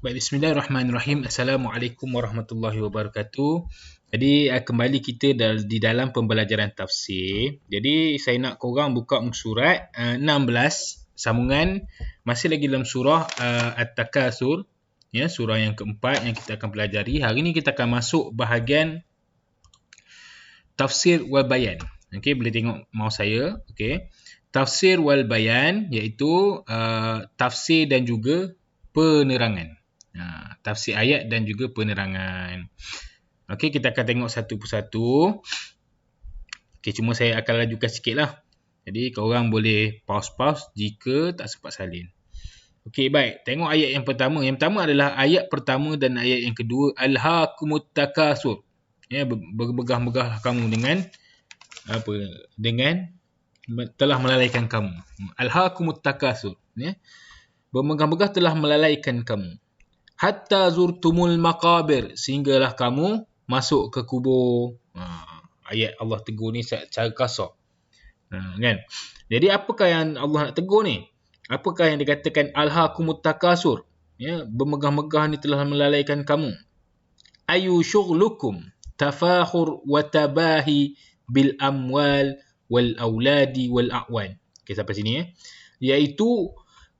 Baik, bismillahirrahmanirrahim. Assalamualaikum warahmatullahi wabarakatuh. Jadi, kembali kita di dalam pembelajaran tafsir. Jadi, saya nak korang buka muka surat 16, sambungan masih lagi dalam surah At-Takatsur, ya, surah yang keempat yang kita akan pelajari. Hari ini kita akan masuk bahagian tafsir wal bayan. Okey, boleh tengok mouse saya. Okey. Tafsir wal bayan iaitu tafsir dan juga penerangan. Tafsir ayat dan juga penerangan. Okey, kita akan tengok satu persatu. Okey, cuma saya akan lajukan sikit lah. Jadi, korang boleh pause-pause jika tak sempat salin. Okey, baik. Tengok ayat yang pertama. Yang pertama adalah ayat pertama dan ayat yang kedua. Alhaakumut takatsur. Ya, bermegah-megah kamu dengan apa? Dengan telah melalaikan kamu. Alhaakumut takatsur. Ya. Bermegah-megah telah melalaikan kamu. Hatta zurtumul maqabir, sehinggalah kamu masuk ke kubur. Ayat Allah tegur ni secara kasar. Kan? Jadi apakah yang Allah nak tegur ni? Apakah yang dikatakan alhaakumut takatsur? Ya, bermegah-megah ni telah melalaikan kamu. Ayu syughlukum tafakhur wa tabahi bil amwal wal auladi wal a'wan. Okey, sampai sini ya. Iaitu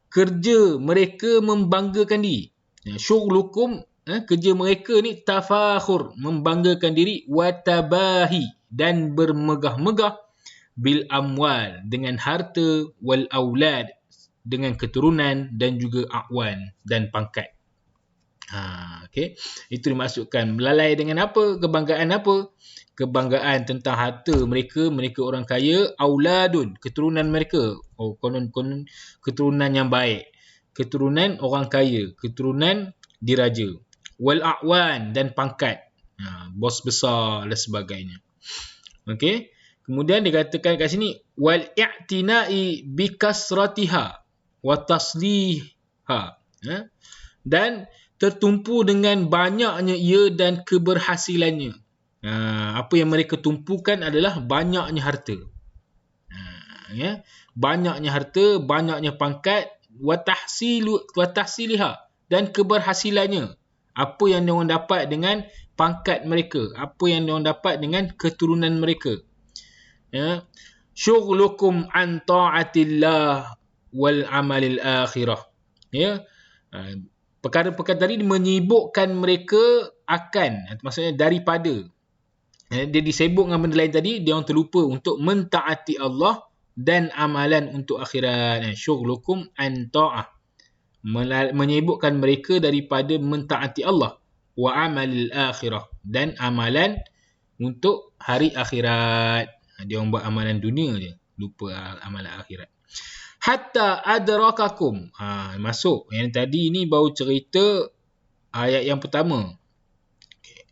kerja mereka membanggakan diri. Syughlukum, kerja mereka ni tafakhur, membanggakan diri, watabahi, dan bermegah-megah, bil amwal, dengan harta, wal aulad, dengan keturunan, dan juga a'wan, dan pangkat. Okey, itu dimaksudkan melalai dengan apa? Kebanggaan apa? Kebanggaan tentang harta mereka, mereka orang kaya, auladun, keturunan mereka, konon keturunan yang baik, keturunan orang kaya, keturunan diraja, wal a'wan, dan pangkat, bos besar dan sebagainya. Okey, kemudian dikatakan kat sini wal i'tina'i bi kasratiha wa tasliha, dan tertumpu dengan banyaknya ia dan keberhasilannya. Apa yang mereka tumpukan adalah banyaknya harta. Ya, banyaknya harta, banyaknya pangkat, wa tahsiliha, dan keberhasilannya. Apa yang diorang dapat dengan pangkat mereka, apa yang diorang dapat dengan keturunan mereka. Ya, syughlukum an ta'atillah wal amalil akhirah. Ya, perkara-perkara tadi menyibukkan mereka akan, maksudnya daripada, dia disibuk dengan benda lain tadi, dia orang terlupa untuk mentaati Allah dan amalan untuk akhirat. Syughlukum an ta'ah, menyibukkan mereka daripada mentaati Allah, wa amalil akhirah, dan amalan untuk hari akhirat. Dia orang buat amalan dunia je, lupa amalan akhirat. Hatta adrakakum, masuk yang tadi ni baru cerita ayat yang pertama.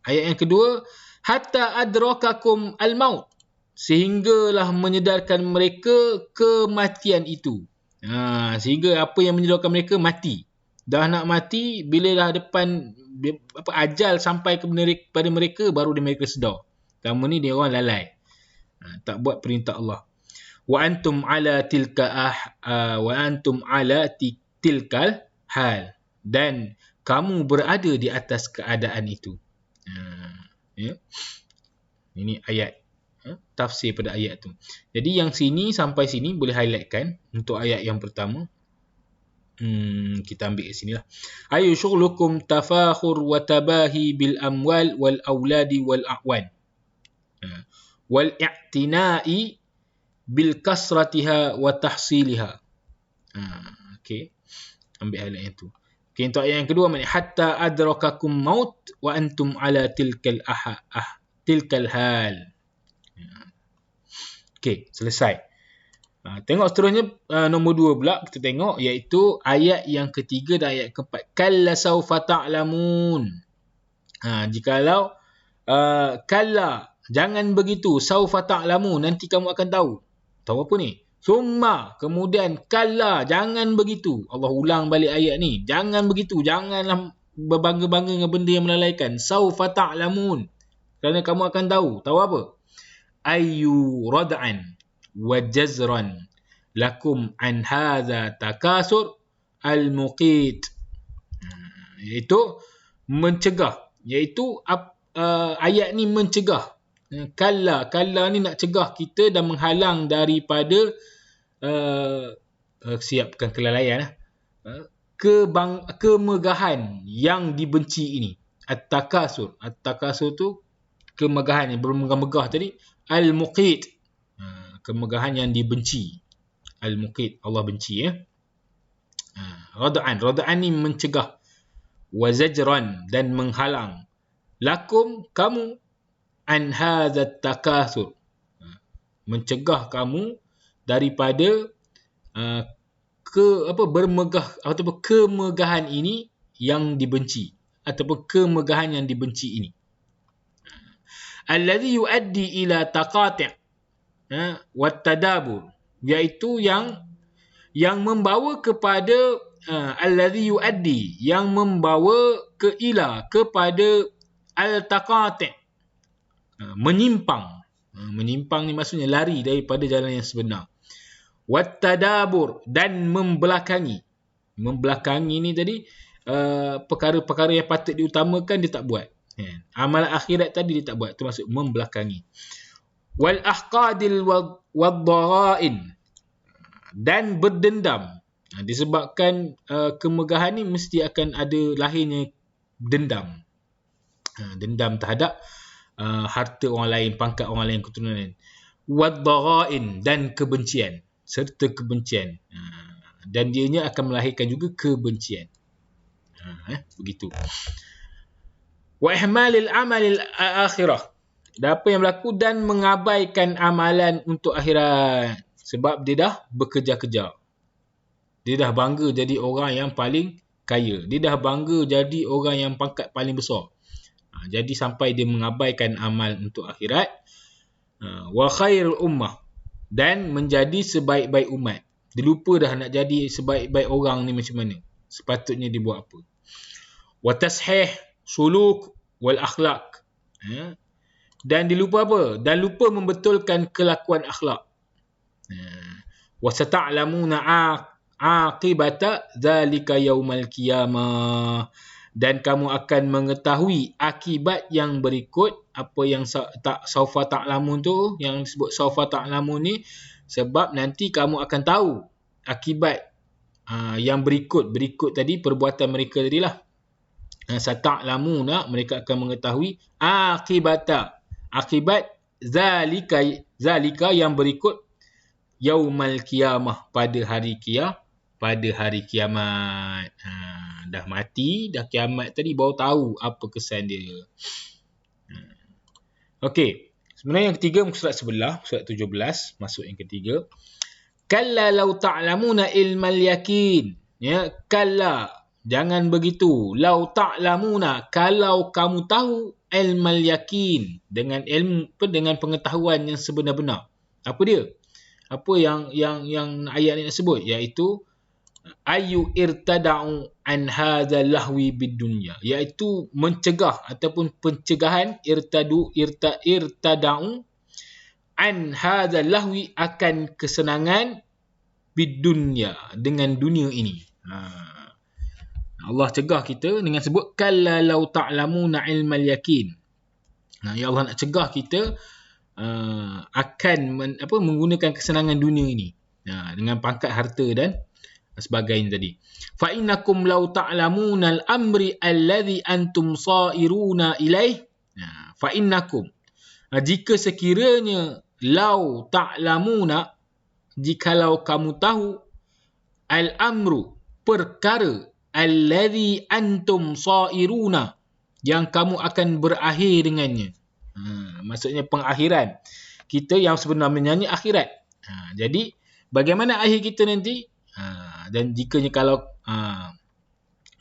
Ayat yang kedua, hatta adrakakum al-maut, sehinggalah menyedarkan mereka kematian itu. Sehingga apa yang menyedarkan mereka? Mati. Dah nak mati, bila dah depan ajal sampai kepada mereka, baru mereka sedar. Selama ni dia orang lalai, tak buat perintah Allah. Wa antum ala tilkal hal, dan kamu berada di atas keadaan itu. Ya. Ini ayat, tafsir pada ayat tu. Jadi yang sini sampai sini boleh highlightkan untuk ayat yang pertama. Kita ambil kat sini lah. Ayu syughlukum tafakhur wa tabahi bil amwal wal auladi wal a'wan, wal i'tina'i bil kasratiha wa tahsiliha. Okey, ambil highlight yang tu. Okey, untuk ayat yang kedua, hatta adrakakum maut wa antum ala tilkal hal. Okey, selesai. Tengok seterusnya, nombor 2 pula kita tengok, iaitu ayat yang ketiga dan ayat keempat. Kalla sawfa ta'lamun. Jikalau kalla, jangan begitu, sawfa ta'lamun, nanti kamu akan tahu. Tahu apa ni? Summa, kemudian kalla, jangan begitu. Allah ulang balik ayat ni. Jangan begitu, janganlah berbangga-bangga dengan benda yang melalaikan. Sawfa ta'lamun, kerana kamu akan tahu. Tahu apa? Ayyu rad'an wa jazran lakum an hadha takasur al-muqit. Iaitu mencegah. Iaitu ayat ni mencegah. Kalla ni nak cegah kita dan menghalang daripada bukan kelalaian kemegahan yang dibenci ini. At-takasur tu kemegahan yang bermegah-megah tadi. Al-muqit, kemegahan yang dibenci. Al-muqit, Allah benci ya. Rad'an ni mencegah. Wa zajran, dan menghalang. Lakum, kamu, an hadzat takasur, mencegah kamu daripada kemegahan ini yang dibenci, ataupun kemegahan yang dibenci ini. Alladhi yuaddi ila taqati' wa tadabur, iaitu yang membawa kepada alladhi yuaddi, yang membawa kepada al-taqati', menyimpang. Menyimpang ni maksudnya lari daripada jalan yang sebenar. Wattadabur, dan membelakangi. Membelakangi ni tadi perkara-perkara yang patut diutamakan dia tak buat. Amalan akhirat tadi dia tak buat, termasuk membelakangi. Wal ahqadil wad-dhara'in, dan berdendam. Disebabkan kemegahan ni mesti akan ada lahirnya dendam. Dendam terhadap harta orang lain, pangkat orang lain, keturunan. Wad-dhara'in, dan kebencian, serta kebencian. Dan dianya akan melahirkan juga kebencian. Begitu. Wa ihmalil amalil akhirah, dan apa yang berlaku, dan mengabaikan amalan untuk akhirat. Sebab dia dah bekerja-kerja. Dia dah bangga jadi orang yang paling kaya. Dia dah bangga jadi orang yang pangkat paling besar. Jadi sampai dia mengabaikan amal untuk akhirat. Wa khairul ummah, dan menjadi sebaik-baik umat. Dia lupa dah nak jadi sebaik-baik orang ni macam mana, sepatutnya dia buat apa. Wa tashih suluk wal akhlaq, dan dia lupa apa? Dan lupa membetulkan kelakuan akhlak. Wa sata'lamuna aqibata zalika yaumal qiyamah, dan kamu akan mengetahui akibat yang berikut. Apa yang saufa ta'lamun tu, yang disebut saufa ta'lamun ni, sebab nanti kamu akan tahu akibat yang berikut tadi, perbuatan mereka tadilah. Sata'lamuna, mereka akan mengetahui akibat zalika yang berikut, yaumal qiyamah, pada hari kiamat. Dah mati, dah kiamat tadi, baru tahu apa kesan dia. Okey, sebenarnya yang ketiga muka surat sebelah, surat 17, masuk yang ketiga. Kalla law ta'lamuna ilmal yakin. Ya, kalla, jangan begitu. Law ta'lamuna, kalau kamu tahu, ilmal yakin, dengan ilmu, dengan pengetahuan yang sebenar-benar. Apa dia? Apa yang ayat ni sebut, iaitu ayu irtada'u an hadza lahwi bid dunya, iaitu mencegah ataupun pencegahan, irtada'u an hadza lahwi, akan kesenangan, bid dunya, dengan dunia ini. Allah cegah kita dengan sebut kalla law ta'lamuna ilmal yakin. Ya Allah nak cegah kita akan menggunakan kesenangan dunia ini, dengan pangkat harta dan sebagainya tadi. Fa innakum law ta'lamuna al-amri alladhi antum sa'iruna ilaih. Fa innakum, jika sekiranya, law ta'lamuna, jikalau kamu tahu, al-amru, perkara, alladhi antum sa'iruna, yang kamu akan berakhir dengannya. Maksudnya pengakhiran kita yang sebenarnya ni akhirat. Jadi bagaimana akhir kita nanti? Dan jikanya kalau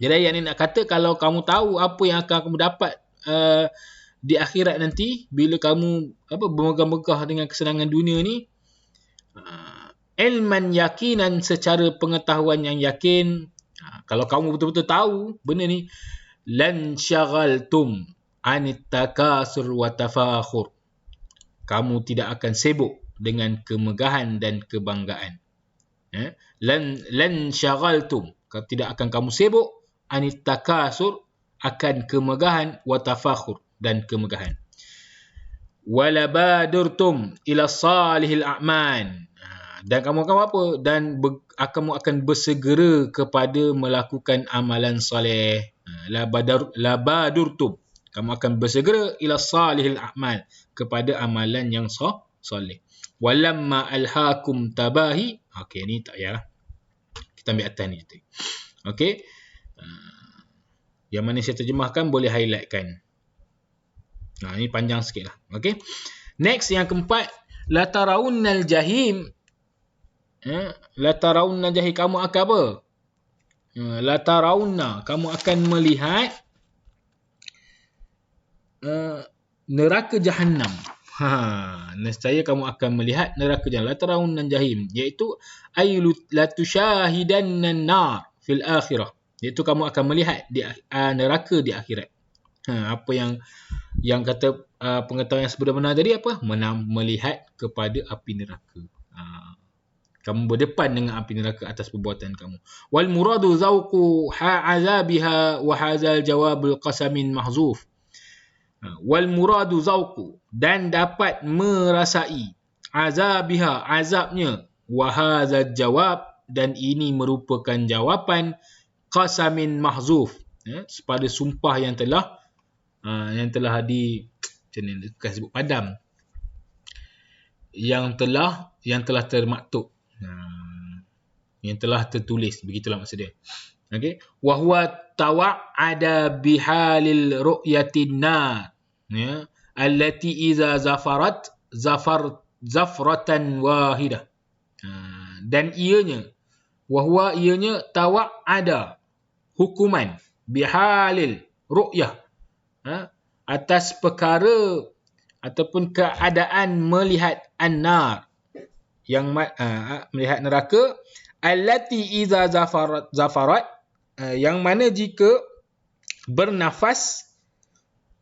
jadi ayat ni nak kata, kalau kamu tahu apa yang akan kamu dapat di akhirat nanti, bila kamu bermegah-megah dengan kesenangan dunia ni, ilman yakinan, secara pengetahuan yang yakin, kalau kamu betul-betul tahu benda ni, lan syaghaltum anit takasur wa tafakhur, kamu tidak akan sibuk dengan kemegahan dan kebanggaan. Lan syaghaltum, tidak akan kamu sibuk anit takasur, akan kemegahan, wa tafakhur, dan kemegahan. Walabadurtum ila salihil a'man. Dan kamu akan apa? Dan kamu akan bersegera kepada melakukan amalan soleh. Labadurtum. Kamu akan bersegera ila salihil a'mal, kepada amalan yang soleh. Walamma alhaakum tabahi. Okey, ni tak payah. Kita ambil atas ni. Okey. Yang mana saya terjemahkan boleh highlightkan. Ini panjang sikit lah. Okey. Next, yang keempat. La tarawunnal jahim. La tarawunnal jahim. Kamu akan apa? La tarawunna. Kamu akan melihat neraka Jahannam. Nescaya kamu akan melihat neraka Jahannam. La tarawunnal jahim. Iaitu la tusyahidannan nar fil akhirah. Iaitu kamu akan melihat neraka di akhirat. Apa yang kata pengetahuan yang sebenar-benar tadi apa? Melihat kepada api neraka. Kamu berdepan dengan api neraka atas perbuatan kamu. Wal muradu zauqu ha'azabiha wa hadzal jawabul qasamin mahzuf. Wal muradu zauqu, dan dapat merasai, azabiha, azabnya, wa hadzal jawab, dan ini merupakan jawapan qasamin mahzuf, pada sumpah yang telah sebut padam, yang telah termaktub, yang telah tertulis, begitulah maksud dia. Okey, wa huwa tawa'ada bihalil ru'yatin nar, allati iza zafratan wahidah. Dan ianya, wa huwa ianya tawa'ada, hukuman, bihalil ru'yah, atas perkara ataupun keadaan melihat an-nar, yang melihat neraka, allati iza zafarat, yang mana jika bernafas,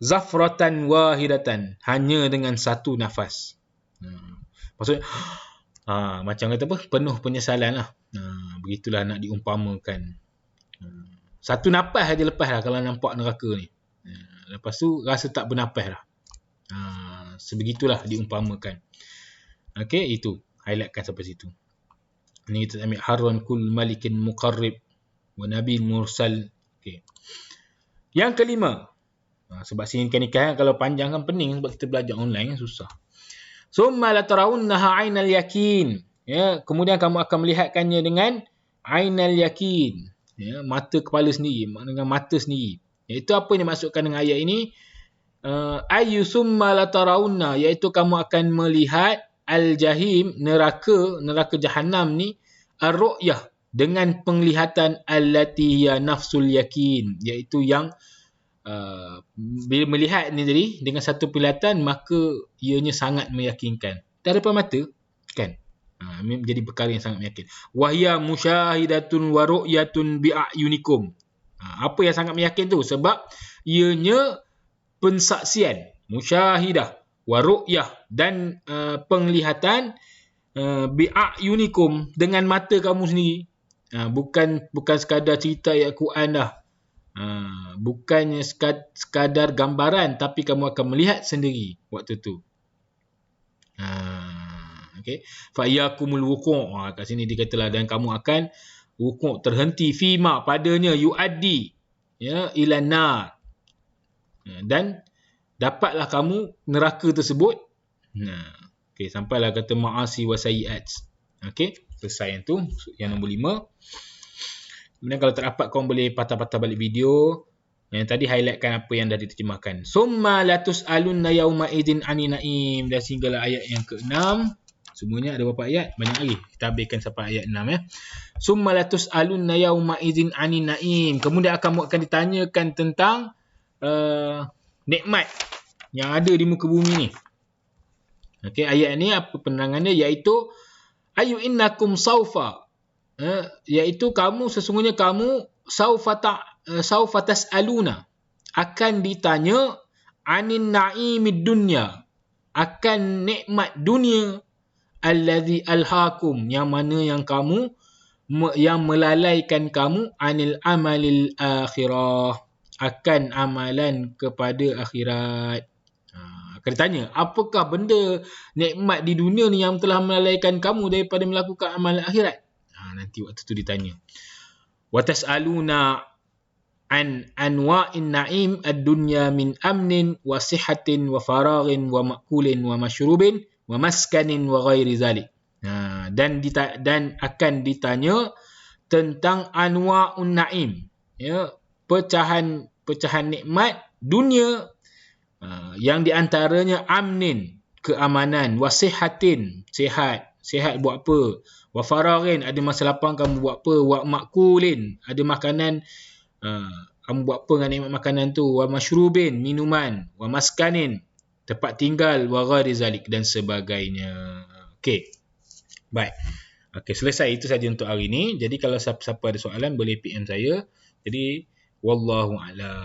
zafratan wahidatan, hanya dengan satu nafas. Maksudnya macam kata apa, penuh penyesalan lah. Begitulah nak diumpamakan. Satu nafas saja lepas lah kalau nampak neraka ni. Lepas tu rasa tak bernafas lah. Sebegitulah diumpamakan. Okey, itu highlightkan sampai situ. Ini kita ambil harun kul malikin muqarrib wa nabi mursal. Okey. Yang kelima. Sebab sini nikah kalau panjang kan pening, sebab kita belajar online kan susah. Summa la tarawunnaha ainal yakin. Ya, kemudian kamu akan melihatkannya dengan ainal yakin. Ya, mata kepala sendiri, dengan mata sendiri. Iaitu apa yang dimaksudkan dengan ayat ini? Ayu summa la tarawunna, iaitu kamu akan melihat al-jahim, neraka Jahannam ni, ar-ru'yah, dengan penglihatan allati hiya nafsul yakin, iaitu yang bila melihat ni tadi dengan satu penglihatan, maka ianya sangat meyakinkan. Tak ada depan mata kan, menjadi perkara yang sangat meyakinkan. Wahya musyahidatun wa ru'yatun bi'ayunikum. Apa yang sangat meyakin tu? Sebab ianya pensaksian, musyahidah, wa ru'yah, dan penglihatan, bi'ayunikum, dengan mata kamu sendiri. Bukan sekadar cerita ayat Quran dah. Bukannya sekadar gambaran, tapi kamu akan melihat sendiri waktu tu. Okey, fa yakumul wuqu'. Kat sini dikatalah, dan kamu akan wuqu', terhenti, fima, padanya, yuaddi, ya, ila nar, dan dapatlah kamu neraka tersebut. Okey, sampailah kata ma'asi wa sayyi'at. Okey, selesai yang tu, yang nombor 5. Kemudian kalau tak dapat, korang boleh patah-patah balik video. Yang tadi highlightkan apa yang dah diterjemahkan. Summa latus'alunna yawma idzin 'anil na'im. Dan sehinggalah ayat yang ke-6. Semuanya ada berapa ayat? Banyak lagi. Kita habiskan sampai ayat 6 ya. Summa latus'alunna yawma idzin 'anil na'im. Kemudian akan ditanyakan tentang nikmat yang ada di muka bumi ni. Okey, ayat ni apa penerangannya? Iaitu ayu innakum saufa, iaitu sesungguhnya kamu saufa tas'aluna, akan ditanya anin na'imid dunya, akan nikmat dunia, allazi alhaakum, yang mana yang kamu yang melalaikan kamu anil amalil akhirah, akan amalan kepada akhirat. Akan ditanya, apakah benda nikmat di dunia ni yang telah melalaikan kamu daripada melakukan amalan akhirat? Nanti waktu tu ditanya. Wa tas'aluna an anwa'in na'im ad-dunya min amnin wa sihatin wa faraghin wa ma'kulin wa mashrubin wa maskanin wa ghairi zalik. Dan akan ditanya tentang anwa'un na'im, ya, pecahan nikmat dunia, yang diantaranya amnin, keamanan, wasihatin, sihat buat apa, wa faraghin, ada masa lapang kamu buat apa, wa makulin, ada makanan, kamu buat apa dengan nikmat makanan tu, wa mashrubin, minuman, wa maskanin, tempat tinggal, wa ghairi zalik, dan sebagainya. Okey, baik. Okey, selesai. Itu saja untuk hari ini. Jadi kalau siapa ada soalan boleh PM saya. Jadi wallahu a'lam.